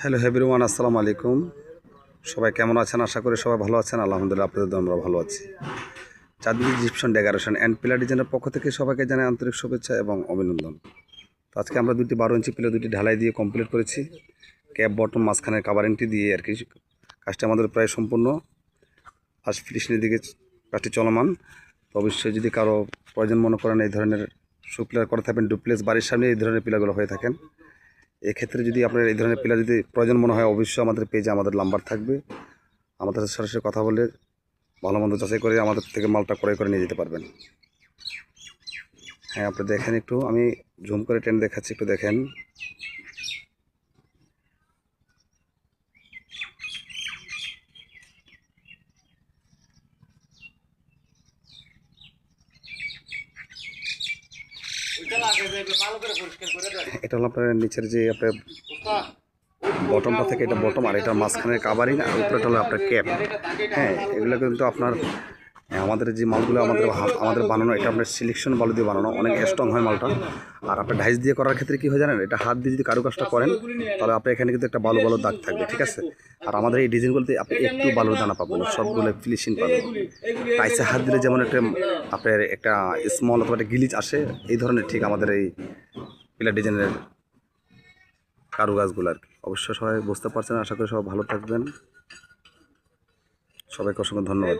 Hello everyone, আসসালামু আলাইকুম। সবাই কেমন আছেন? আশা করি সবাই ভালো আছেন। আলহামদুলিল্লাহ, আপনাদের আমরা ভালো আছি। চাঁদনী জিপসাম ডেকোরেশন অ্যান্ড পিলার ডিজাইনের পক্ষ থেকে সবাইকে জানাই আন্তরিক শুভেচ্ছা এবং অভিনন্দন। তো আজকে আমরা দুটি 12 ইঞ্চি পিলার দুটি ঢালাই দিয়ে কমপ্লিট করেছি। ক্যাপ বটম মাঝখানের কাভারিংটি দিয়ে আর কি কাজটা আমাদের প্রায় সম্পূর্ণ। ফার্স্ট ফিনিশিংয়ের দিকে কাজটি চলমান। তো অবশ্যই যদি কারো প্রয়োজন মনে করেন এই ধরনের পিলার করে থাকবেন, ডুপ্লেক্স বাড়ির সামনে এই ধরনের পিলারগুলো হয়ে থাকেন, এক্ষেত্রে যদি আপনার এই ধরনের পিলার যদি প্রয়োজন মনে হয়, অবশ্যই আমাদের পেজে আমাদের নাম্বার থাকবে। আমাদের সাথে সরাসরি কথা বলে ভালো মন্দ যাচাই করে আমাদের থেকে মালটা ক্রয় করে নিয়ে যেতে পারবেন। হ্যাঁ, আপনি দেখেন, একটু আমি জুম করে টেন দেখাচ্ছি, একটু দেখেন। এটা হলো আপনার নিচের যে আপনার বটমটা থেকে, এটা বটম, আর এটা মাঝখানের কাভারিং, আর উপরেটা হলো আপনার ক্যাপ। হ্যাঁ, এগুলো কিন্তু আপনার আমাদের যে মালগুলো আমাদের বানানো, এটা আপনার সিলেকশন বালু দিয়ে বানানো, অনেক স্ট্রং হয় মালটা। আর আপনার ডাইস দিয়ে করার ক্ষেত্রে কী হয় জানেন, এটা হাত দিয়ে যদি কারুকাজটা করেন তাহলে আপনার এখানে কিন্তু একটা বালু দাগ থাকবে, ঠিক আছে। আর আমাদের এই ডিজাইনগুলোতে আপনি একটু বালুর দানা পাবেন, সবগুলো ফিনিশিং পাবেন। টাইসে হাত দিলে যেমন একটা আপনার একটা স্মল অথবা একটা গিলিচ আসে, এই ধরনের ঠিক আমাদের এই পিলার ডিজাইনের কারুকাজগুলো আর কি। অবশ্যই সবাই বুঝতে পারছেন, আশা করি সবাই ভালো থাকবেন। সবাইকে অসংখ্য ধন্যবাদ।